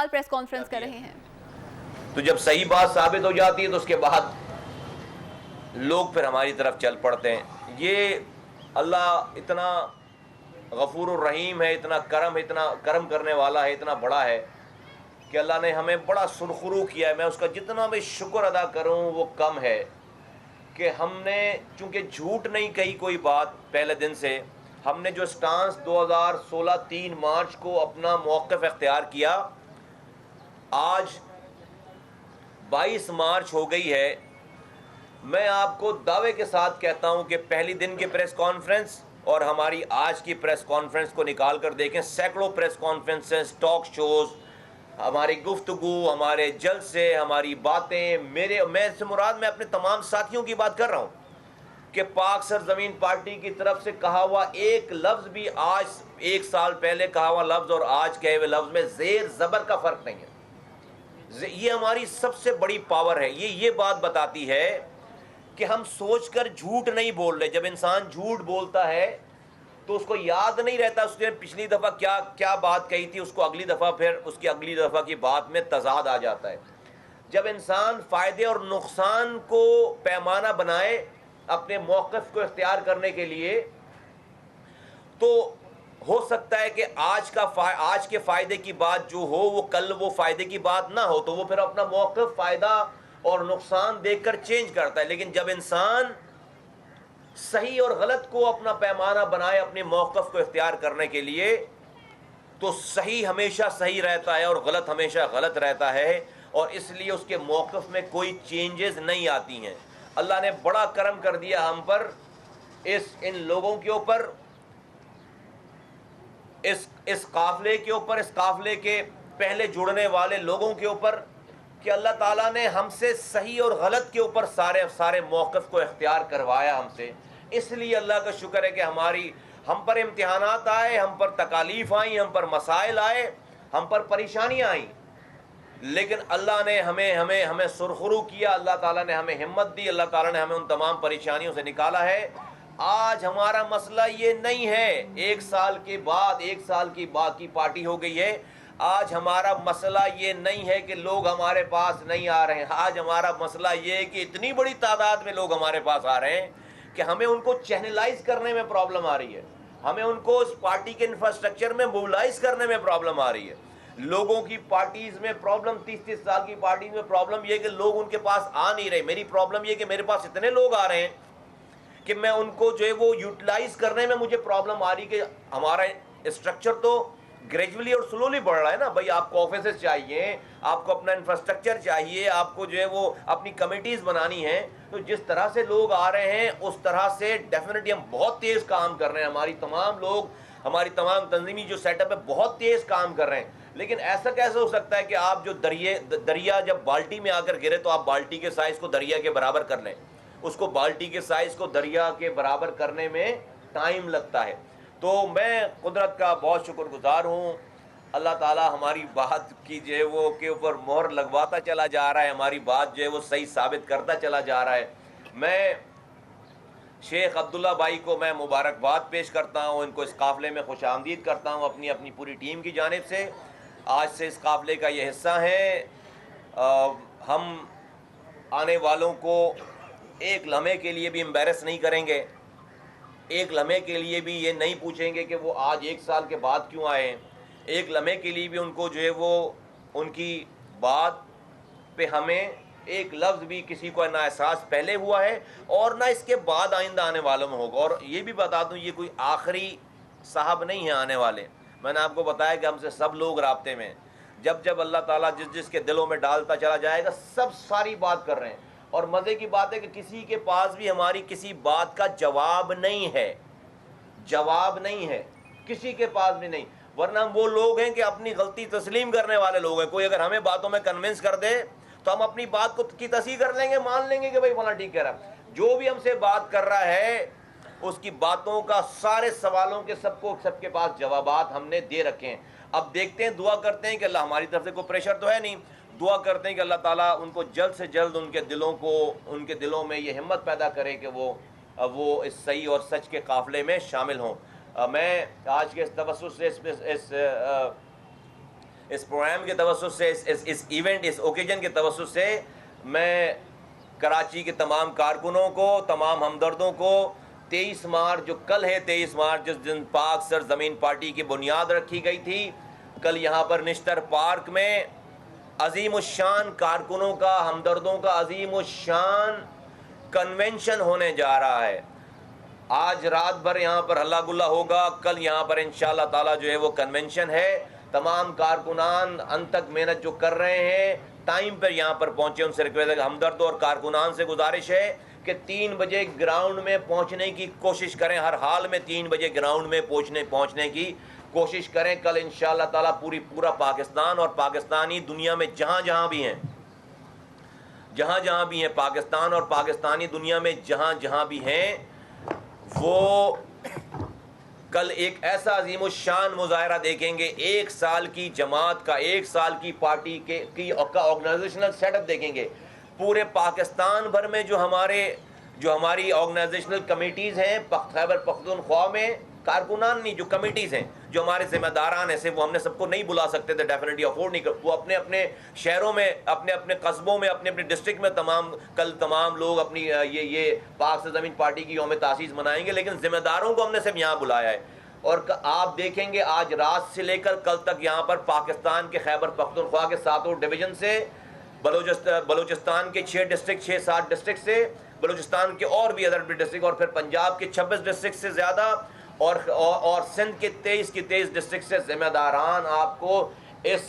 Kejriwal press conference کر رہے ہیں۔ تو جب صحیح بات ثابت ہو جاتی ہے تو اس کے بعد لوگ پھر ہماری طرف چل پڑتے ہیں۔ یہ اللہ اتنا غفور الرحیم ہے، اتنا کرم کرنے والا ہے، اتنا بڑا ہے کہ اللہ نے ہمیں بڑا سرخرو کیا ہے۔ میں اس کا جتنا بھی شکر ادا کروں وہ کم ہے کہ ہم نے چونکہ جھوٹ نہیں کہی کوئی بات پہلے دن سے، ہم نے جو سٹانس 2016 3 مارچ کو اپنا موقف اختیار کیا، آج 22 مارچ ہو گئی ہے، میں آپ کو دعوے کے ساتھ کہتا ہوں کہ پہلی دن کی پریس کانفرنس اور ہماری آج کی پریس کانفرنس کو نکال کر دیکھیں، سینکڑوں پریس کانفرنسز، ٹاک شوز، ہماری گفتگو، ہمارے جلسے، ہماری باتیں، میں سے مراد میں اپنے تمام ساتھیوں کی بات کر رہا ہوں کہ پاک سرزمین پارٹی کی طرف سے کہا ہوا ایک لفظ بھی آج 1 سال پہلے کہا ہوا لفظ اور آج کہے ہوئے لفظ میں زیر زبر کا فرق نہیں ہے۔ یہ ہماری سب سے بڑی پاور ہے۔ یہ بات بتاتی ہے کہ ہم سوچ کر جھوٹ نہیں بول رہے۔ جب انسان جھوٹ بولتا ہے تو اس کو یاد نہیں رہتا اس نے پچھلی دفعہ کیا بات کہی تھی، اس کو اگلی دفعہ پھر اس کی اگلی دفعہ کی بات میں تضاد آ جاتا ہے۔ جب انسان فائدے اور نقصان کو پیمانہ بنائے اپنے موقف کو اختیار کرنے کے لیے، تو ہو سکتا ہے کہ آج کے فائدے کی بات جو ہو وہ کل وہ فائدے کی بات نہ ہو، تو وہ پھر اپنا موقف فائدہ اور نقصان دیکھ کر چینج کرتا ہے۔ لیکن جب انسان صحیح اور غلط کو اپنا پیمانہ بنائے اپنے موقف کو اختیار کرنے کے لیے، تو صحیح ہمیشہ صحیح رہتا ہے اور غلط ہمیشہ غلط رہتا ہے، اور اس لیے اس کے موقف میں کوئی چینجز نہیں آتی ہیں۔ اللہ نے بڑا کرم کر دیا ہم پر، ان لوگوں کے اوپر، اس قافلے کے اوپر، اس قافلے کے پہلے جڑنے والے لوگوں کے اوپر، کہ اللہ تعالیٰ نے ہم سے صحیح اور غلط کے اوپر سارے موقف کو اختیار کروایا ہم سے۔ اس لیے اللہ کا شکر ہے کہ ہم پر امتحانات آئے، ہم پر تکالیف آئیں، ہم پر مسائل آئے، ہم پر پریشانیاں آئیں، لیکن اللہ نے ہمیں سرخرو کیا، اللہ تعالیٰ نے ہمیں ہمت دی، اللہ تعالیٰ نے ہمیں ان تمام پریشانیوں سے نکالا ہے۔ آج ہمارا مسئلہ یہ نہیں ہے، 1 سال کے بعد 1 سال کی پارٹی ہو گئی ہے، آج ہمارا مسئلہ یہ نہیں ہے کہ لوگ ہمارے پاس نہیں آ رہے ہیں، آج ہمارا مسئلہ یہ ہے کہ اتنی بڑی تعداد میں لوگ ہمارے پاس آ رہے ہیں کہ ہمیں ان کو چینلائز کرنے میں پرابلم آ رہی ہے، ہمیں ان کو اس پارٹی کے انفراسٹرکچر میں موبلائز کرنے میں پرابلم آ رہی ہے۔ لوگوں کی پارٹیز میں پرابلم، 30 سال کی پارٹیز میں پرابلم یہ کہ لوگ ان کے پاس آ نہیں رہے۔ میری پرابلم یہ کہ میرے پاس اتنے لوگ آ رہے ہیں کہ میں ان کو جو ہے وہ یوٹیلائز کرنے میں مجھے پرابلم آ رہی کہ ہمارا اسٹرکچر تو گریجولی اور سلولی بڑھ رہا ہے نا بھائی، آپ کو آفیسز چاہیے، آپ کو اپنا انفراسٹرکچر چاہیے، آپ کو جو ہے وہ اپنی کمیٹیز بنانی ہیں، تو جس طرح سے لوگ آ رہے ہیں اس طرح سے ڈیفینیٹلی ہم بہت تیز کام کر رہے ہیں، ہماری تمام تنظیمی جو سیٹ اپ ہے بہت تیز کام کر رہے ہیں۔ لیکن ایسا کیسے ہو سکتا ہے کہ آپ جو دریا جب بالٹی میں آ کر گرے تو آپ بالٹی کے سائز کو دریا کے برابر کر لیں، اس کو بالٹی کے سائز کو دریا کے برابر کرنے میں ٹائم لگتا ہے۔ تو میں قدرت کا بہت شکر گزار ہوں، اللہ تعالیٰ ہماری بات کی جو ہے وہ کے اوپر مہر لگواتا چلا جا رہا ہے، ہماری بات جو ہے وہ صحیح ثابت کرتا چلا جا رہا ہے۔ میں شیخ عبداللہ بھائی کو میں مبارکباد پیش کرتا ہوں، ان کو اس قافلے میں خوش آمدید کرتا ہوں اپنی پوری ٹیم کی جانب سے۔ آج سے اس قافلے کا یہ حصہ ہیں۔ ہم آنے والوں کو ایک لمحے کے لیے بھی امبیرس نہیں کریں گے، ایک لمحے کے لیے بھی یہ نہیں پوچھیں گے کہ وہ آج 1 سال کے بعد کیوں آئے ہیں، ایک لمحے کے لیے بھی ان کو جو ہے وہ ان کی بات پہ ہمیں ایک لفظ بھی کسی کو نہ احساس پہلے ہوا ہے اور نہ اس کے بعد آئندہ آنے والوں میں ہوگا۔ اور یہ بھی بتا دوں یہ کوئی آخری صاحب نہیں ہیں آنے والے، میں نے آپ کو بتایا کہ ہم سے سب لوگ رابطے میں، جب اللہ تعالیٰ جس کے دلوں میں ڈالتا چلا جائے گا سب ساری بات کر رہے ہیں۔ اور مزے کی بات ہے کہ کسی کے پاس بھی ہماری کسی بات کا جواب نہیں ہے، کسی کے پاس بھی نہیں، ورنہ وہ لوگ ہیں کہ اپنی غلطی تسلیم کرنے والے لوگ ہیں۔ کوئی اگر ہمیں باتوں میں کنونس کر دے تو ہم اپنی بات کی تصحیح کر لیں گے، مان لیں گے کہ بھائی فلاں ٹھیک کہہ رہا ہے۔ جو بھی ہم سے بات کر رہا ہے اس کی باتوں کا سارے سوالوں کے سب کے پاس جوابات ہم نے دے رکھے ہیں۔ اب دیکھتے ہیں، دعا کرتے ہیں کہ اللہ ہماری طرف سے کوئی پریشر تو ہے نہیں، دعا کرتے ہیں کہ اللہ تعالیٰ ان کو جلد سے جلد ان کے دلوں میں یہ ہمت پیدا کرے کہ وہ اس صحیح اور سچ کے قافلے میں شامل ہوں۔ میں آج کے اس تبصرے سے اس اس پروگرام کے توسط سے اس ایونٹ اس اوکیجن کے توسط سے میں کراچی کے تمام کارکنوں کو تمام ہمدردوں کو 23 مارچ جو کل ہے 23 مارچ جس دن پاک سرزمین پارٹی کی بنیاد رکھی گئی تھی کل یہاں پر نشتر پارک میں عظیم الشان کارکنوں کا ہمدردوں کا عظیم الشان کنونشن ہونے جا رہا ہے. آج رات بھر یہاں پر ہلا گلا ہوگا کل یہاں پر انشاءاللہ تعالیٰ جو ہے وہ کنونشن ہے. تمام کارکنان ان تک محنت جو کر رہے ہیں ٹائم پر یہاں پر پہنچے ان سے ریکویسٹ ہمدردوں اور کارکنان سے گزارش ہے کہ 3 بجے گراؤنڈ میں پہنچنے کی کوشش کریں ہر حال میں 3 بجے گراؤنڈ میں پہنچنے کی کوشش کریں. کل انشاءاللہ تعالیٰ پورا پاکستان اور پاکستانی دنیا میں جہاں جہاں بھی ہیں پاکستان اور پاکستانی دنیا میں جہاں بھی ہیں وہ کل ایک ایسا عظیم الشان مظاہرہ دیکھیں گے. 1 سال کی جماعت کا 1 سال کی پارٹی کا آرگنائزیشنل سیٹ اپ دیکھیں گے. پورے پاکستان بھر میں جو ہماری آرگنائزیشنل کمیٹیز ہیں خیبر پختونخوا میں کارکنان نہیں جو کمیٹیز ہیں جو ہمارے ذمہ داران ہیں وہ ہم نے سب کو نہیں بلا سکتے تھے ڈیفینیٹلی افورڈ نہیں کر وہ اپنے شہروں میں اپنے قصبوں میں اپنے ڈسٹرکٹ میں کل تمام لوگ اپنی یہ پاک سرزمین پارٹی کی یوم تاسیس منائیں گے لیکن ذمہ داروں کو ہم نے صرف یہاں بلایا ہے. اور آپ دیکھیں گے آج رات سے لے کر کل تک یہاں پر پاکستان کے خیبر پختونخوا کے 7 ڈویژن سے بلوچستان کے 6-7 ڈسٹرکٹ سے بلوچستان کے اور بھی ادر ڈسٹرکٹ اور پھر پنجاب کے 26 ڈسٹرکٹ سے زیادہ اور سندھ کے 23 ڈسٹرکٹ سے ذمہ داران آپ کو اس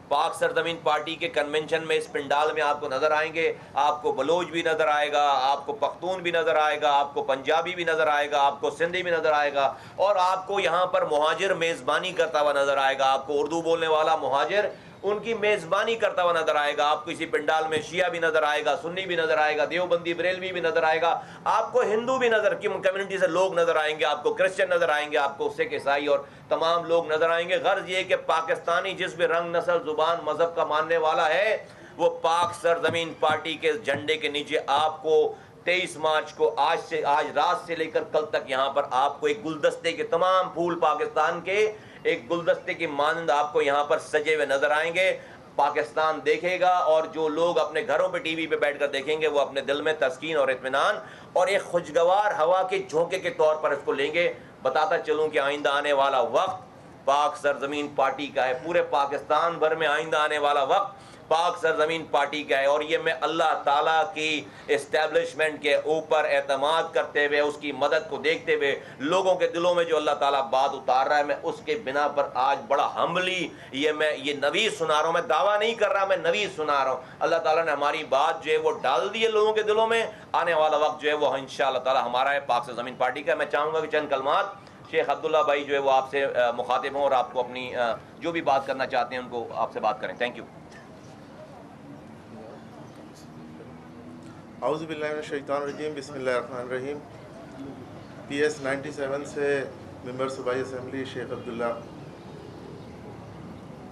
پاک سرزمین پارٹی کے کنونشن میں اس پنڈال میں آپ کو نظر آئیں گے. آپ کو بلوچ بھی نظر آئے گا آپ کو پختون بھی نظر آئے گا آپ کو پنجابی بھی نظر آئے گا آپ کو سندھی بھی نظر آئے گا اور آپ کو یہاں پر مہاجر میزبانی کرتا ہوا نظر آئے گا. آپ کو اردو بولنے والا مہاجر ان کی میزبانی کرتا ہوا نظر آئے گا. آپ کو اسی پنڈال میں شیعہ بھی نظر آئے گا سنی بھی نظر آئے گا دیوبندی بریلوی بھی نظر آئے گا. آپ کو ہندو بھی کمیونٹی سے لوگ نظر آئیں گے آپ کو کرسچن نظر آئیں گے آپ کو سکھ عیسائی اور تمام لوگ نظر آئیں گے. غرض یہ کہ پاکستانی جس بھی رنگ نسل زبان مذہب کا ماننے والا ہے وہ پاک سرزمین پارٹی کے جھنڈے کے نیچے آپ کو 23 مارچ کو آج رات سے لے کر کل تک یہاں پر آپ کو ایک گلدستے کے تمام پھول پاکستان کے ایک گلدستے کی مانند آپ کو یہاں پر سجے ہوئے نظر آئیں گے. پاکستان دیکھے گا اور جو لوگ اپنے گھروں پہ ٹی وی پہ بیٹھ کر دیکھیں گے وہ اپنے دل میں تسکین اور اطمینان اور ایک خوشگوار ہوا کے جھونکے کے طور پر اس کو لیں گے. بتاتا چلوں کہ آئندہ آنے والا وقت پاک سرزمین پارٹی کا ہے. پورے پاکستان بھر میں آئندہ آنے والا وقت پاک سرزمین پارٹی کا ہے اور یہ میں اللہ تعالیٰ کی اسٹیبلشمنٹ کے اوپر اعتماد کرتے ہوئے اس کی مدد کو دیکھتے ہوئے لوگوں کے دلوں میں جو اللہ تعالیٰ بات اتار رہا ہے میں اس کے بنا پر آج بڑا ہمبلی یہ نویز سنا رہا ہوں. میں دعویٰ نہیں کر رہا میں نویز سنا رہا ہوں. اللہ تعالیٰ نے ہماری بات جو ہے وہ ڈال دی ہے لوگوں کے دلوں میں. آنے والا وقت جو ہے وہ انشاءاللہ تعالیٰ ہمارا ہے پاک سرزمین پارٹی کا. میں چاہوں گا کہ چند کلمات شیخ عبداللہ بھائی جو ہے وہ آپ سے مخاطب ہوں اور آپ کو اپنی جو بھی بات کرنا چاہتے ہیں ان کو آپ سے بات کریں. Thank you. اعوذ باللہ من الشیطان الرجیم بسم اللہ الرحمن الرحیم. PS 97 سے ممبر صوبائی اسمبلی شیخ عبداللہ.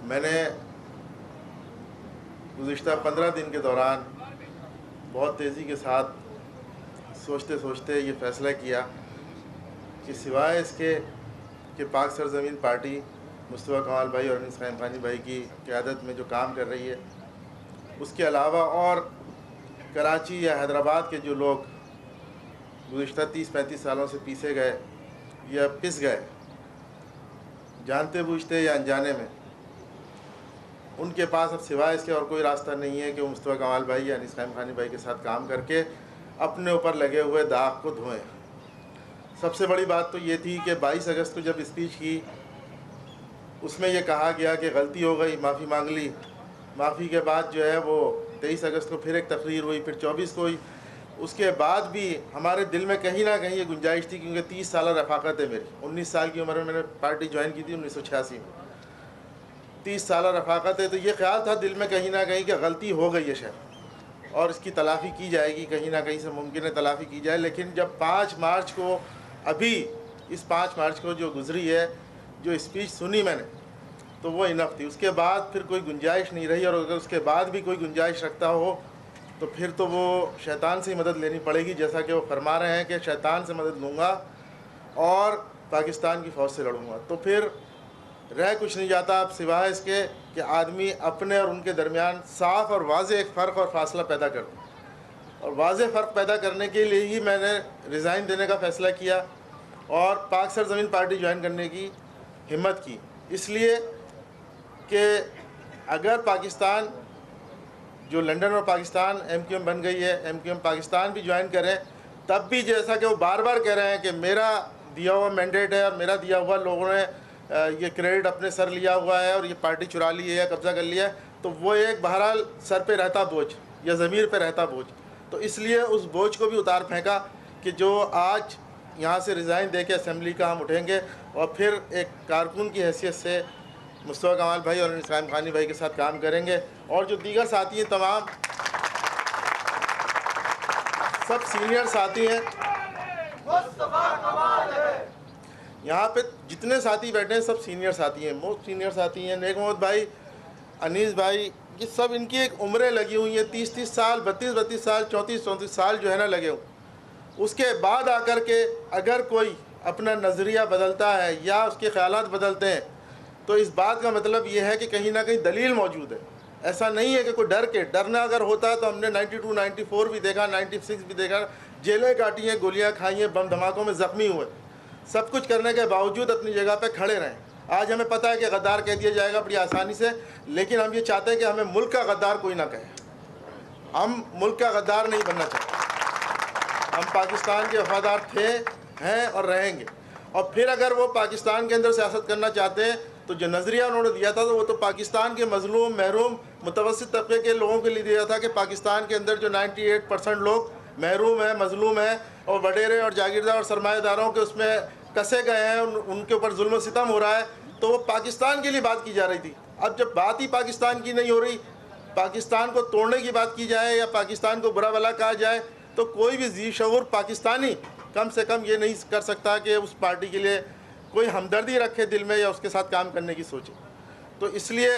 میں نے گزشتہ 15 دن کے دوران بہت تیزی کے ساتھ سوچتے یہ فیصلہ کیا کہ سوائے اس کے کہ پاک سرزمین پارٹی مصطفیٰ کمال بھائی اور انیس قائم خانی بھائی کی قیادت میں جو کام کر رہی ہے اس کے علاوہ اور کراچی یا حیدرآباد کے جو لوگ گزشتہ 30-35 سالوں سے پیسے گئے یا پس گئے جانتے بوجھتے یا انجانے میں ان کے پاس اب سوائے اس کے اور کوئی راستہ نہیں ہے کہ وہ مصطفیٰ کمال بھائی یا انیس قائم خانی بھائی کے ساتھ کام کر کے اپنے اوپر لگے ہوئے داغ کو دھوئیں. سب سے بڑی بات تو یہ تھی کہ 22 اگست کو جب اسپیچ کی اس میں یہ کہا گیا کہ غلطی ہو گئی معافی مانگ لی. معافی کے بعد جو ہے وہ 23 اگست کو پھر ایک تقریر ہوئی پھر 24 کو ہوئی. اس کے بعد بھی ہمارے دل میں کہیں نہ کہیں یہ گنجائش تھی کیونکہ 30 سالہ رفاقت ہے میری. 19 سال کی عمر میں نے پارٹی جوائن کی تھی 1986 میں. 30 سالہ رفاقت ہے تو یہ خیال تھا دل میں کہیں نہ کہیں کہ غلطی ہو گئی ہے شاید اور اس کی تلافی کی جائے گی کہیں نہ کہیں سے ممکن ہے تلافی کی جائے. لیکن جب 5 مارچ کو ابھی اس 5 مارچ کو جو گزری ہے جو اسپیچ سنی میں نے تو وہ انف تھی. اس کے بعد پھر کوئی گنجائش نہیں رہی اور اگر اس کے بعد بھی کوئی گنجائش رکھتا ہو تو پھر تو وہ شیطان سے ہی مدد لینی پڑے گی جیسا کہ وہ فرما رہے ہیں کہ شیطان سے مدد لوں گا اور پاکستان کی فوج سے لڑوں گا. تو پھر رہ کچھ نہیں جاتا اب سوائے اس کے کہ آدمی اپنے اور ان کے درمیان صاف اور واضح ایک فرق اور فاصلہ پیدا کر دے، اور واضح فرق پیدا کرنے کے لیے ہی میں نے ریزائن دینے کا فیصلہ کیا اور پاک سرزمین پارٹی جوائن کرنے کی ہمت کی، اس لیے کہ اگر پاکستان جو لنڈن اور پاکستان ایم کیو ایم بن گئی ہے، ایم کیو ایم پاکستان بھی جوائن کریں، تب بھی جیسا کہ وہ بار بار کہہ رہے ہیں کہ میرا دیا ہوا مینڈیٹ ہے اور میرا دیا ہوا لوگوں نے یہ کریڈٹ اپنے سر لیا ہوا ہے اور یہ پارٹی چرا لی ہے یا قبضہ کر لیا ہے، تو وہ ایک بہرحال سر پہ رہتا بوجھ یا ضمیر پہ رہتا بوجھ، تو اس لیے اس بوجھ کو بھی اتار پھینکا کہ جو آج یہاں سے ریزائن دے کے اسمبلی کا ہم اٹھیں گے اور پھر ایک کارکن کی حیثیت سے مصطفیٰ کمال بھائی اور اسلام خانی بھائی کے ساتھ کام کریں گے، اور جو دیگر ساتھی ہیں تمام سب سینئر ساتھی ہیں، یہاں پہ جتنے ساتھی بیٹھے ہیں سب سینئر ساتھی ہیں، موسٹ سینئر ساتھی ہیں، نیک محمد بھائی، انیس بھائی، یہ سب ان کی ایک عمریں لگی ہوئی ہیں، 30 سال 32 سال 34 سال جو ہے نا لگے ہوں، اس کے بعد آ کر کے اگر کوئی اپنا نظریہ بدلتا ہے یا اس کے خیالات بدلتے ہیں تو اس بات کا مطلب یہ ہے کہ کہیں نہ کہیں دلیل موجود ہے، ایسا نہیں ہے کہ کوئی ڈر کے، ڈرنا اگر ہوتا تو ہم نے 92 94 بھی دیکھا، 96 بھی دیکھا، جیلیں کاٹی ہیں، گولیاں کھائی ہیں، بم دھماکوں میں زخمی ہوئے، سب کچھ کرنے کے باوجود اپنی جگہ پہ کھڑے رہیں۔ آج ہمیں پتہ ہے کہ غدار کہہ دیا جائے گا بڑی آسانی سے، لیکن ہم یہ چاہتے ہیں کہ ہمیں ملک کا غدار کوئی نہ کہے، ہم ملک کا غدار نہیں بننا چاہتے، ہم پاکستان کے وفادار تھے، ہیں اور رہیں گے، اور پھر اگر وہ پاکستان کے اندر سیاست کرنا چاہتے ہیں تو جو نظریہ انہوں نے دیا تھا تو وہ تو پاکستان کے مظلوم، محروم، متوسط طبقے کے لوگوں کے لیے دیا تھا کہ پاکستان کے اندر جو 98% لوگ محروم ہیں، مظلوم ہیں اور وڈیرے اور جاگیردار اور سرمایہ داروں کے اس میں کسے گئے ہیں، ان کے اوپر ظلم و ستم ہو رہا ہے، تو وہ پاکستان کے لیے بات کی جا رہی تھی۔ اب جب بات ہی پاکستان کی نہیں ہو رہی، پاکستان کو توڑنے کی بات کی جائے یا پاکستان کو برا بھلا کہا جائے، تو کوئی بھی ذی شعور پاکستانی کم سے کم یہ نہیں کر سکتا کہ اس پارٹی کے لیے کوئی ہمدردی رکھے دل میں یا اس کے ساتھ کام کرنے کی سوچے۔ تو اس لیے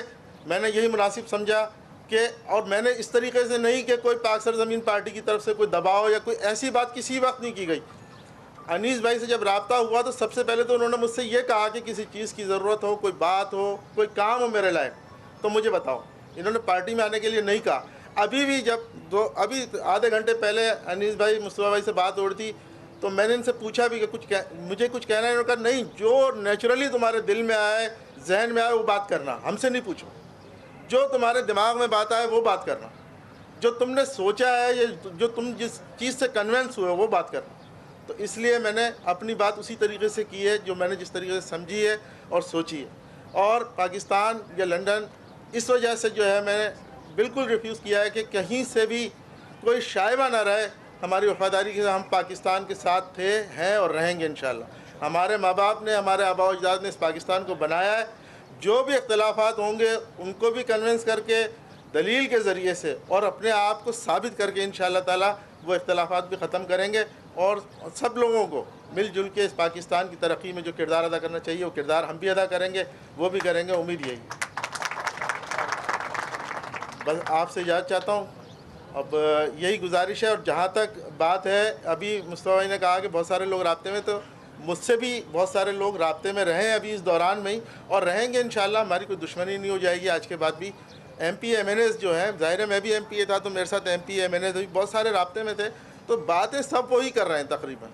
میں نے یہی مناسب سمجھا کہ، اور میں نے اس طریقے سے نہیں کہ کوئی پاک سرزمین پارٹی کی طرف سے کوئی دباؤ یا کوئی ایسی بات کسی وقت نہیں کی گئی۔ انیس بھائی سے جب رابطہ ہوا تو سب سے پہلے تو انہوں نے مجھ سے یہ کہا کہ کسی چیز کی ضرورت ہو، کوئی بات ہو، کوئی کام ہو میرے لائق تو مجھے بتاؤ۔ انہوں نے پارٹی میں آنے کے لیے نہیں کہا۔ ابھی بھی جب ابھی آدھے گھنٹے پہلے انیس بھائی مصطفیٰ بھائی سے بات ہو رہی تھی تو میں نے ان سے پوچھا بھی کہ مجھے کچھ کہنا ہے، انہوں نے کہا نہیں، جو نیچرلی تمہارے دل میں آئے، ذہن میں آئے وہ بات کرنا، ہم سے نہیں پوچھو، جو تمہارے دماغ میں بات آئے وہ بات کرنا، جو تم نے سوچا ہے یا جو تم جس چیز سے کنونس ہوئے وہ بات کرنا۔ تو اس لیے میں نے اپنی بات اسی طریقے سے کی ہے جو میں نے جس طریقے سے سمجھی ہے اور سوچی ہے، اور پاکستان یا لنڈن اس وجہ سے جو ہے میں نے بالکل ریفیوز کیا ہے کہ کہیں سے بھی کوئی شائبہ نہ رہے ہماری وفاداری کے، ہم پاکستان کے ساتھ تھے، ہیں اور رہیں گے انشاءاللہ۔ ہمارے ماں باپ نے، ہمارے آباء و اجداد نے اس پاکستان کو بنایا ہے، جو بھی اختلافات ہوں گے ان کو بھی کنونس کر کے دلیل کے ذریعے سے اور اپنے آپ کو ثابت کر کے انشاءاللہ تعالی وہ اختلافات بھی ختم کریں گے، اور سب لوگوں کو مل جل کے اس پاکستان کی ترقی میں جو کردار ادا کرنا چاہیے وہ کردار ہم بھی ادا کریں گے، وہ بھی کریں گے، امید یہی ہے۔ بس آپ سے اجازت چاہتا ہوں، اب یہی گزارش ہے، اور جہاں تک بات ہے ابھی مصطفیٰ بھائی نے کہا کہ بہت سارے لوگ رابطے میں، تو مجھ سے بھی بہت سارے لوگ رابطے میں رہے ہیں ابھی اس دوران میں ہی، اور رہیں گے انشاءاللہ، ہماری کوئی دشمنی نہیں ہو جائے گی آج کے بعد بھی۔ M P M N As جو ہیں، ظاہر ہے میں بھی ایم پی اے تھا تو میرے ساتھ M P M N As بھی بہت سارے رابطے میں تھے، تو باتیں سب وہی کر رہے ہیں، تقریباً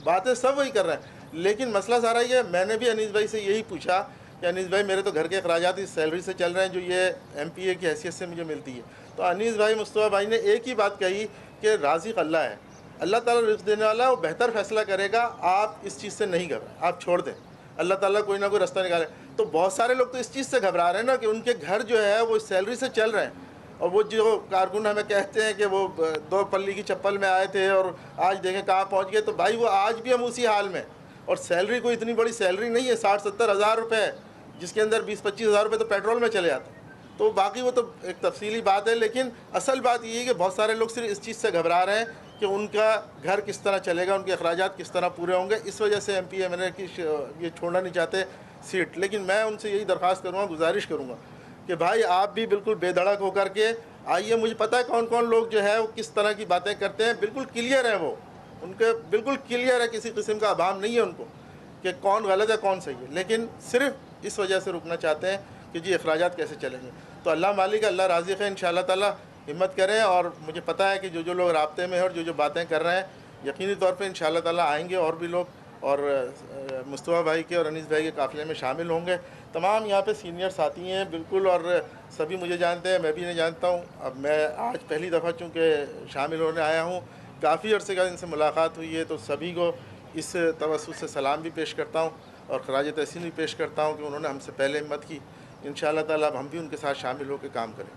باتیں سب وہی کر رہے ہیں، لیکن مسئلہ سارا یہ ہے، میں نے بھی انیس بھائی سے یہی پوچھا کہ انیس بھائی میرے تو گھر کے اخراجات اس سیلری سے چل رہے ہیں جو یہ ایم پی اے کی حیثیت سے مجھے ملتی ہے، تو انیس بھائی، مصطفیٰ بھائی نے ایک ہی بات کہی کہ رازق اللہ ہے، اللہ تعالیٰ رزق دینے والا ہے، وہ بہتر فیصلہ کرے گا، آپ اس چیز سے نہیں گھبرائیں، آپ چھوڑ دیں، اللہ تعالیٰ کوئی نہ کوئی رستہ نکالے۔ تو بہت سارے لوگ تو اس چیز سے گھبرا رہے ہیں نا کہ ان کے گھر جو ہے وہ اس سیلری سے چل رہے ہیں، اور وہ جو کارکن ہمیں کہتے ہیں کہ وہ 2 پلی کی چپل میں آئے تھے اور آج دیکھیں کہاں پہنچ گئے، تو بھائی وہ آج بھی ہم اسی حال میں، اور سیلری کوئی اتنی بڑی سیلری نہیں ہے، 60-70 ہزار روپے، جس کے اندر 20-25 ہزار روپے تو پیٹرول میں چلے جاتے ہیں، تو باقی وہ تو ایک تفصیلی بات ہے، لیکن اصل بات یہ ہے کہ بہت سارے لوگ صرف اس چیز سے گھبرا رہے ہیں کہ ان کا گھر کس طرح چلے گا، ان کے اخراجات کس طرح پورے ہوں گے، اس وجہ سے ایم پی ایم این اے کی یہ چھوڑنا نہیں چاہتے سیٹ۔ لیکن میں ان سے یہی درخواست کروں گا، گزارش کروں گا کہ بھائی آپ بھی بالکل بے دھڑک ہو کر کے آئیے، مجھے پتہ ہے کون کون لوگ جو ہے وہ کس طرح کی باتیں کرتے ہیں، بالکل کلیئر ہے، وہ ان کے بالکل کلیئر ہے، کسی قسم کا ابہام نہیں ہے ان کو کہ کون غلط ہے کون صحیح ہے، لیکن صرف اس وجہ سے رکنا چاہتے ہیں کہ جی اخراجات کیسے چلیں گے. تو اللہ مالک ہے، اللہ رازق ہے، انشاءاللہ تعالیٰ ہمت کریں. اور مجھے پتہ ہے کہ جو لوگ رابطے میں ہیں اور جو باتیں کر رہے ہیں، یقینی طور پہ انشاءاللہ تعالیٰ آئیں گے اور بھی لوگ، اور مصطفیٰ بھائی کے اور انیس بھائی کے قافلے میں شامل ہوں گے. تمام یہاں پہ سینئر ساتھی ہیں بالکل، اور سبھی مجھے جانتے ہیں، میں بھی انہیں جانتا ہوں. اب میں آج پہلی دفعہ چونکہ شامل ہونے آیا ہوں، کافی عرصے کا ان سے ملاقات ہوئی ہے، تو سبھی کو اس توسط سے سلام بھی پیش کرتا ہوں اور خراج تحسین بھی پیش کرتا ہوں کہ انہوں نے ہم سے پہلے ہمت کی. انشاءاللہ تعالیٰ اب ہم بھی ان کے ساتھ شامل ہو کے کام کریں.